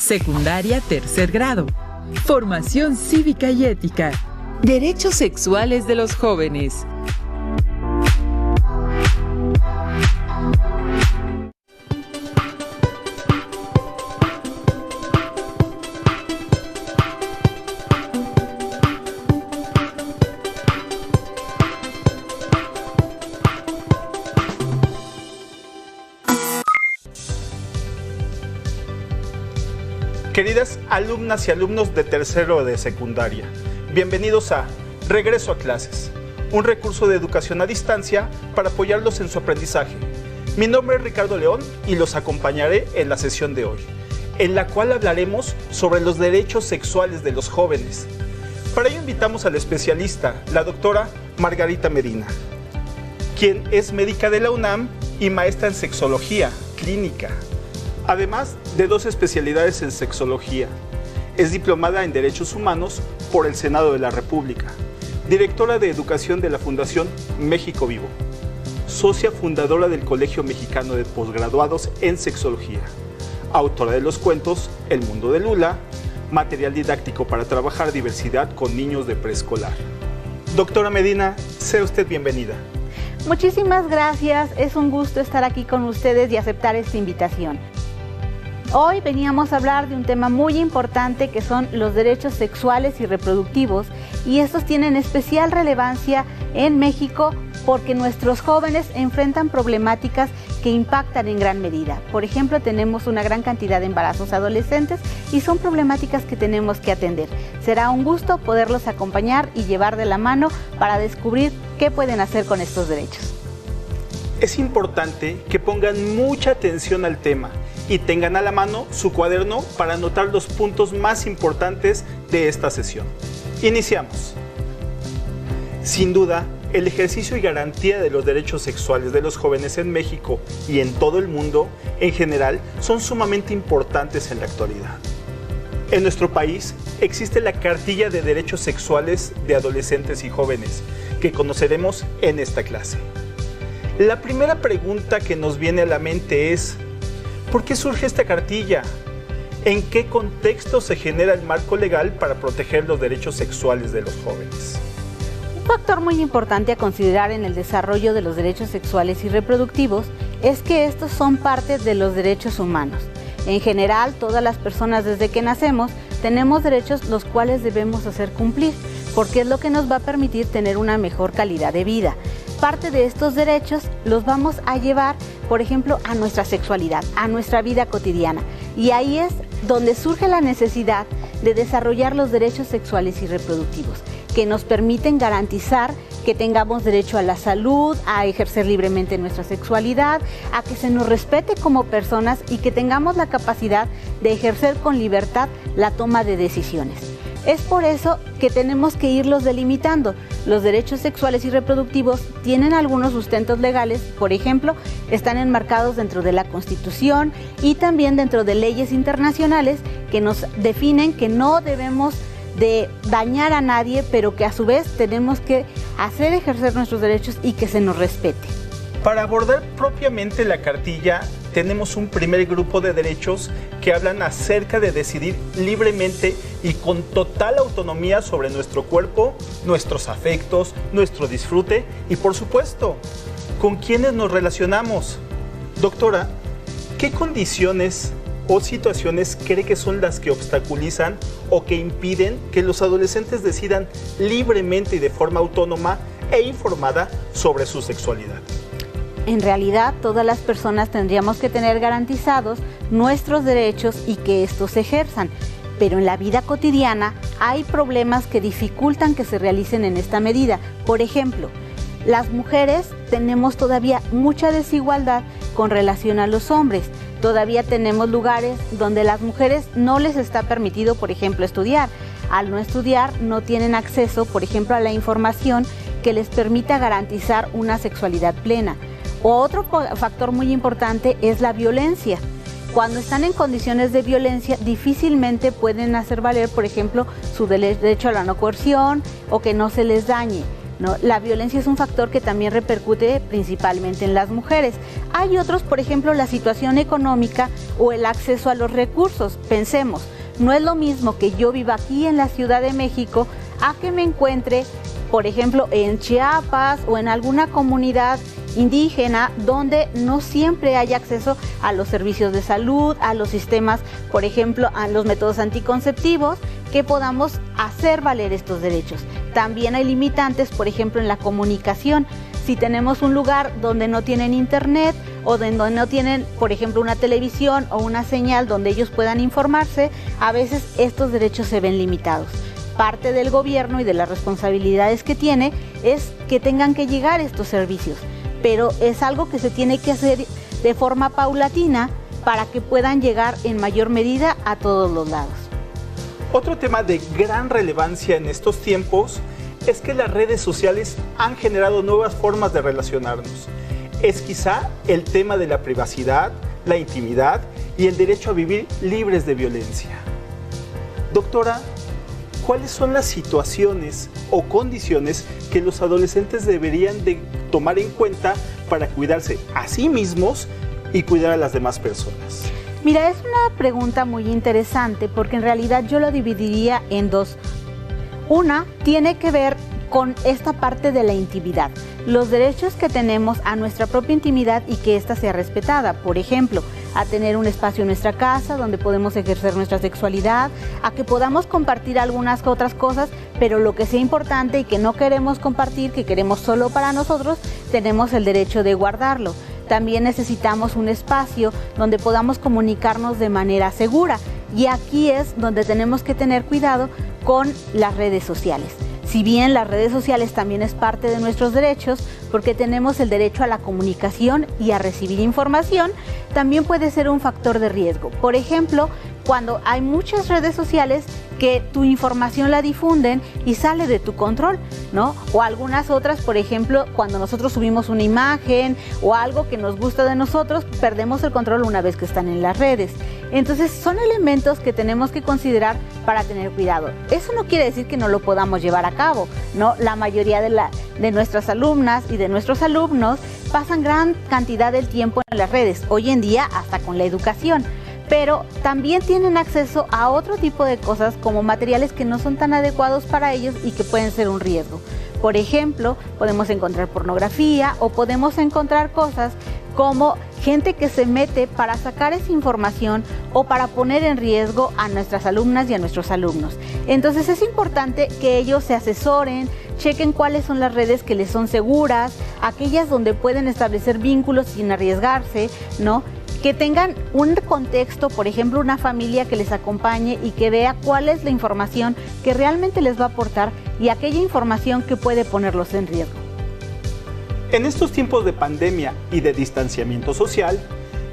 Secundaria tercer grado. Formación cívica y ética. Derechos sexuales de los jóvenes. Queridas alumnas y alumnos de tercero de secundaria, bienvenidos a Regreso a Clases, un recurso de educación a distancia para apoyarlos en su aprendizaje. Mi nombre es Ricardo León y los acompañaré en la sesión de hoy, en la cual hablaremos sobre los derechos sexuales de los jóvenes. Para ello invitamos a la especialista, la doctora Margarita Medina, quien es médica de la UNAM y maestra en sexología clínica. Además de 2 especialidades en sexología, es diplomada en Derechos Humanos por el Senado de la República, directora de Educación de la Fundación México Vivo, socia fundadora del Colegio Mexicano de Posgraduados en Sexología, autora de los cuentos El Mundo de Lula, material didáctico para trabajar diversidad con niños de preescolar. Doctora Medina, sea usted bienvenida. Muchísimas gracias, es un gusto estar aquí con ustedes y aceptar esta invitación. Hoy veníamos a hablar de un tema muy importante que son los derechos sexuales y reproductivos, y estos tienen especial relevancia en México porque nuestros jóvenes enfrentan problemáticas que impactan en gran medida. Por ejemplo, tenemos una gran cantidad de embarazos adolescentes y son problemáticas que tenemos que atender. Será un gusto poderlos acompañar y llevar de la mano para descubrir qué pueden hacer con estos derechos. Es importante que pongan mucha atención al tema y tengan a la mano su cuaderno para anotar los puntos más importantes de esta sesión. Iniciamos. Sin duda, el ejercicio y garantía de los derechos sexuales de los jóvenes en México y en todo el mundo, en general, son sumamente importantes en la actualidad. En nuestro país existe la Cartilla de Derechos Sexuales de Adolescentes y Jóvenes, que conoceremos en esta clase. La primera pregunta que nos viene a la mente es: ¿por qué surge esta cartilla? ¿En qué contexto se genera el marco legal para proteger los derechos sexuales de los jóvenes? Un factor muy importante a considerar en el desarrollo de los derechos sexuales y reproductivos es que estos son parte de los derechos humanos. En general, todas las personas desde que nacemos tenemos derechos los cuales debemos hacer cumplir, porque es lo que nos va a permitir tener una mejor calidad de vida. Parte de estos derechos los vamos a llevar, por ejemplo, a nuestra sexualidad, a nuestra vida cotidiana. Y ahí es donde surge la necesidad de desarrollar los derechos sexuales y reproductivos, que nos permiten garantizar que tengamos derecho a la salud, a ejercer libremente nuestra sexualidad, a que se nos respete como personas y que tengamos la capacidad de ejercer con libertad la toma de decisiones. Es por eso que tenemos que irlos delimitando. Los derechos sexuales y reproductivos tienen algunos sustentos legales, por ejemplo, están enmarcados dentro de la Constitución y también dentro de leyes internacionales que nos definen que no debemos de dañar a nadie, pero que a su vez tenemos que hacer ejercer nuestros derechos y que se nos respete. Para abordar propiamente la cartilla, tenemos un primer grupo de derechos que hablan acerca de decidir libremente y con total autonomía sobre nuestro cuerpo, nuestros afectos, nuestro disfrute y, por supuesto, con quienes nos relacionamos. Doctora, ¿qué condiciones o situaciones cree que son las que obstaculizan o que impiden que los adolescentes decidan libremente y de forma autónoma e informada sobre su sexualidad? En realidad, todas las personas tendríamos que tener garantizados nuestros derechos y que estos se ejerzan. Pero en la vida cotidiana hay problemas que dificultan que se realicen en esta medida. Por ejemplo, las mujeres tenemos todavía mucha desigualdad con relación a los hombres. Todavía tenemos lugares donde las mujeres no les está permitido, por ejemplo, estudiar. Al no estudiar, no tienen acceso, por ejemplo, a la información que les permita garantizar una sexualidad plena. Otro factor muy importante es la violencia. Cuando están en condiciones de violencia, difícilmente pueden hacer valer, por ejemplo, su derecho a la no coerción o que no se les dañe. ¿no? La violencia es un factor que también repercute principalmente en las mujeres. Hay otros, por ejemplo, la situación económica o el acceso a los recursos. Pensemos, no es lo mismo que yo viva aquí en la Ciudad de México a que me encuentre, por ejemplo, en Chiapas o en alguna comunidad indígena donde no siempre hay acceso a los servicios de salud, a los sistemas, por ejemplo, a los métodos anticonceptivos, que podamos hacer valer estos derechos. También hay limitantes, por ejemplo, en la comunicación. Si tenemos un lugar donde no tienen internet o donde no tienen, por ejemplo, una televisión o una señal donde ellos puedan informarse, a veces estos derechos se ven limitados. Parte del gobierno y de las responsabilidades que tiene es que tengan que llegar estos servicios, pero es algo que se tiene que hacer de forma paulatina para que puedan llegar en mayor medida a todos los lados. Otro tema de gran relevancia en estos tiempos es que las redes sociales han generado nuevas formas de relacionarnos. Es quizá el tema de la privacidad, la intimidad y el derecho a vivir libres de violencia. Doctora, ¿cuáles son las situaciones o condiciones que los adolescentes deberían de tomar en cuenta para cuidarse a sí mismos y cuidar a las demás personas? Mira, es una pregunta muy interesante porque en realidad yo lo dividiría en dos. Una tiene que ver con esta parte de la intimidad, los derechos que tenemos a nuestra propia intimidad y que ésta sea respetada. Por ejemplo, a tener un espacio en nuestra casa donde podemos ejercer nuestra sexualidad, a que podamos compartir algunas otras cosas, pero lo que sea importante y que no queremos compartir, que queremos solo para nosotros, tenemos el derecho de guardarlo. También necesitamos un espacio donde podamos comunicarnos de manera segura, y aquí es donde tenemos que tener cuidado con las redes sociales. Si bien las redes sociales también es parte de nuestros derechos, porque tenemos el derecho a la comunicación y a recibir información, también puede ser un factor de riesgo. Por ejemplo, cuando hay muchas redes sociales que tu información la difunden y sale de tu control, ¿no? O algunas otras, por ejemplo, cuando nosotros subimos una imagen o algo que nos gusta de nosotros, perdemos el control una vez que están en las redes. Entonces, son elementos que tenemos que considerar para tener cuidado. Eso no quiere decir que no lo podamos llevar a cabo, ¿no? La mayoría de nuestras alumnas y de nuestros alumnos pasan gran cantidad del tiempo en las redes, hoy en día hasta con la educación. Pero también tienen acceso a otro tipo de cosas como materiales que no son tan adecuados para ellos y que pueden ser un riesgo. Por ejemplo, podemos encontrar pornografía o podemos encontrar cosas como gente que se mete para sacar esa información o para poner en riesgo a nuestras alumnas y a nuestros alumnos. Entonces es importante que ellos se asesoren, chequen cuáles son las redes que les son seguras, aquellas donde pueden establecer vínculos sin arriesgarse, ¿no? Que tengan un contexto, por ejemplo, una familia que les acompañe y que vea cuál es la información que realmente les va a aportar y aquella información que puede ponerlos en riesgo. En estos tiempos de pandemia y de distanciamiento social,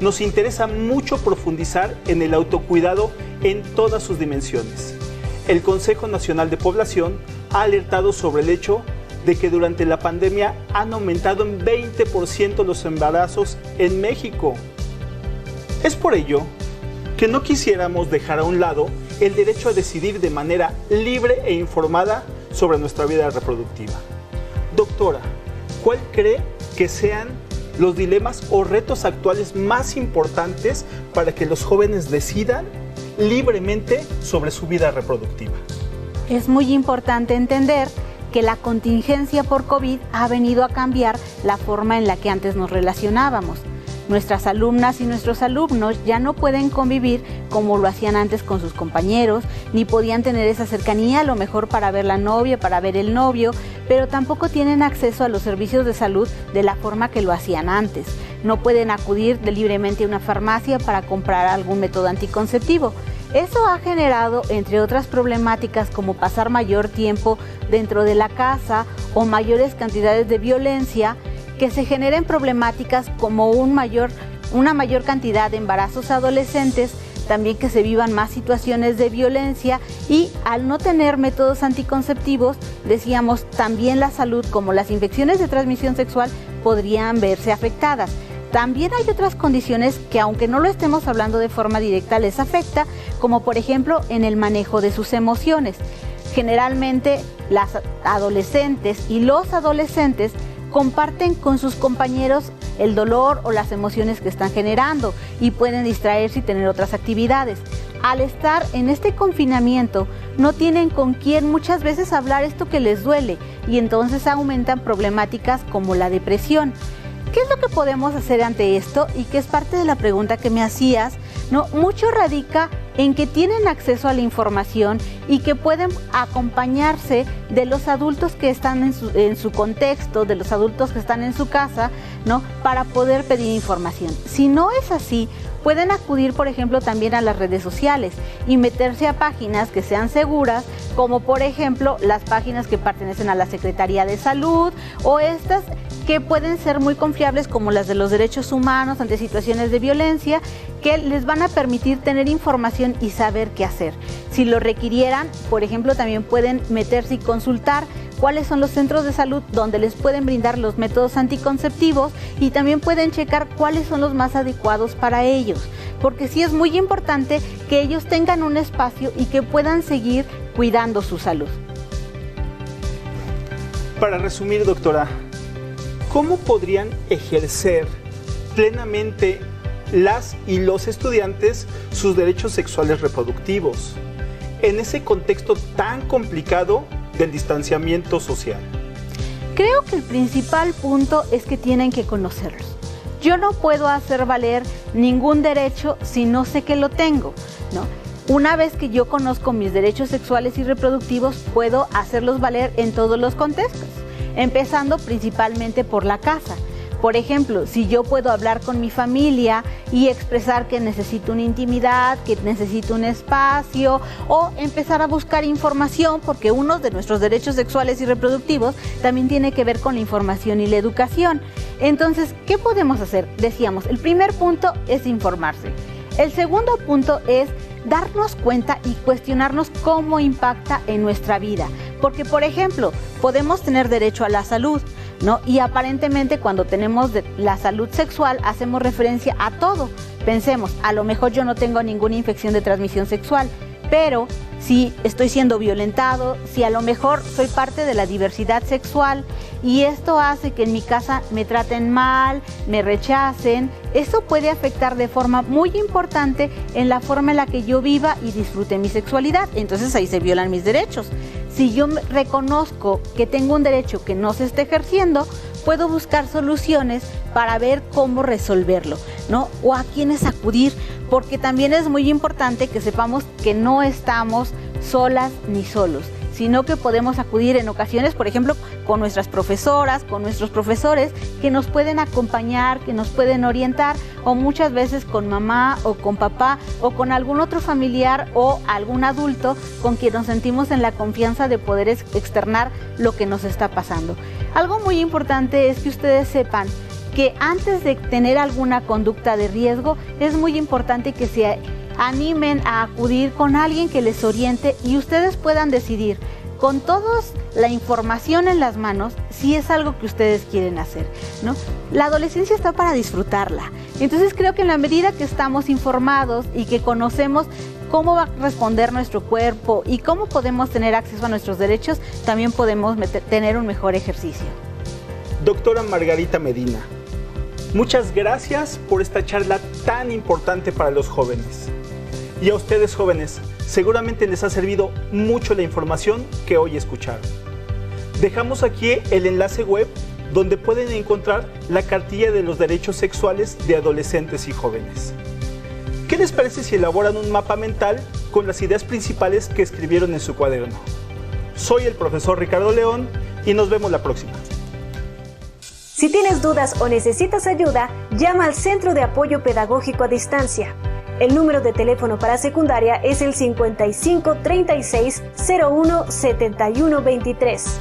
nos interesa mucho profundizar en el autocuidado en todas sus dimensiones. El Consejo Nacional de Población ha alertado sobre el hecho de que durante la pandemia han aumentado en 20% los embarazos en México. Es por ello que no quisiéramos dejar a un lado el derecho a decidir de manera libre e informada sobre nuestra vida reproductiva. Doctora, ¿cuál cree que sean los dilemas o retos actuales más importantes para que los jóvenes decidan libremente sobre su vida reproductiva? Es muy importante entender que la contingencia por COVID ha venido a cambiar la forma en la que antes nos relacionábamos. Nuestras alumnas y nuestros alumnos ya no pueden convivir como lo hacían antes con sus compañeros, ni podían tener esa cercanía a lo mejor para ver la novia, para ver el novio, pero tampoco tienen acceso a los servicios de salud de la forma que lo hacían antes. No pueden acudir libremente a una farmacia para comprar algún método anticonceptivo. Eso ha generado, entre otras problemáticas, como pasar mayor tiempo dentro de la casa o mayores cantidades de violencia, que se generen problemáticas como una mayor cantidad de embarazos adolescentes, también que se vivan más situaciones de violencia y al no tener métodos anticonceptivos, decíamos, también la salud como las infecciones de transmisión sexual podrían verse afectadas. También hay otras condiciones que, aunque no lo estemos hablando de forma directa, les afecta, como por ejemplo en el manejo de sus emociones. Generalmente las adolescentes y los adolescentes comparten con sus compañeros el dolor o las emociones que están generando y pueden distraerse y tener otras actividades. Al estar en este confinamiento, no tienen con quién muchas veces hablar esto que les duele y entonces aumentan problemáticas como la depresión. ¿Qué es lo que podemos hacer ante esto? Y que es parte de la pregunta que me hacías, ¿no? Mucho radica en que tienen acceso a la información y que pueden acompañarse de los adultos que están en su contexto, de los adultos que están en su casa, ¿no? Para poder pedir información. Si no es así, pueden acudir, por ejemplo, también a las redes sociales y meterse a páginas que sean seguras, como por ejemplo las páginas que pertenecen a la Secretaría de Salud o estas que pueden ser muy confiables como las de los derechos humanos ante situaciones de violencia, que les van a permitir tener información y saber qué hacer. Si lo requirieran, por ejemplo, también pueden meterse y consultar cuáles son los centros de salud donde les pueden brindar los métodos anticonceptivos y también pueden checar cuáles son los más adecuados para ellos, porque sí es muy importante que ellos tengan un espacio y que puedan seguir cuidando su salud. Para resumir, doctora, ¿cómo podrían ejercer plenamente las y los estudiantes sus derechos sexuales reproductivos en ese contexto tan complicado del distanciamiento social? Creo que el principal punto es que tienen que conocerlos. Yo no puedo hacer valer ningún derecho si no sé que lo tengo, ¿no? Una vez que yo conozco mis derechos sexuales y reproductivos, puedo hacerlos valer en todos los contextos, empezando principalmente por la casa. Por ejemplo, si yo puedo hablar con mi familia y expresar que necesito una intimidad, que necesito un espacio, o empezar a buscar información, porque uno de nuestros derechos sexuales y reproductivos también tiene que ver con la información y la educación. Entonces, ¿qué podemos hacer? Decíamos, el primer punto es informarse. El segundo punto es darnos cuenta y cuestionarnos cómo impacta en nuestra vida. Porque, por ejemplo, podemos tener derecho a la salud, ¿no? Y aparentemente cuando tenemos la salud sexual hacemos referencia a todo. Pensemos, a lo mejor yo no tengo ninguna infección de transmisión sexual, pero si estoy siendo violentado, si a lo mejor soy parte de la diversidad sexual y esto hace que en mi casa me traten mal, me rechacen, eso puede afectar de forma muy importante en la forma en la que yo viva y disfrute mi sexualidad. Entonces ahí se violan mis derechos. Si yo reconozco que tengo un derecho que no se está ejerciendo, puedo buscar soluciones para ver cómo resolverlo, ¿no? O a quiénes acudir, porque también es muy importante que sepamos que no estamos solas ni solos, sino que podemos acudir en ocasiones, por ejemplo, con nuestras profesoras, con nuestros profesores, que nos pueden acompañar, que nos pueden orientar, o muchas veces con mamá o con papá o con algún otro familiar o algún adulto con quien nos sentimos en la confianza de poder externar lo que nos está pasando. Algo muy importante es que ustedes sepan que antes de tener alguna conducta de riesgo, es muy importante que se animen a acudir con alguien que les oriente y ustedes puedan decidir con toda la información en las manos si es algo que ustedes quieren hacer, ¿no? La adolescencia está para disfrutarla. Entonces creo que en la medida que estamos informados y que conocemos cómo va a responder nuestro cuerpo y cómo podemos tener acceso a nuestros derechos, también podemos tener un mejor ejercicio. Doctora Margarita Medina, muchas gracias por esta charla tan importante para los jóvenes. Y a ustedes, jóvenes, seguramente les ha servido mucho la información que hoy escucharon. Dejamos aquí el enlace web donde pueden encontrar la cartilla de los derechos sexuales de adolescentes y jóvenes. ¿Qué les parece si elaboran un mapa mental con las ideas principales que escribieron en su cuaderno? Soy el profesor Ricardo León y nos vemos la próxima. Si tienes dudas o necesitas ayuda, llama al Centro de Apoyo Pedagógico a Distancia. El número de teléfono para secundaria es el 55 36 01 71 23.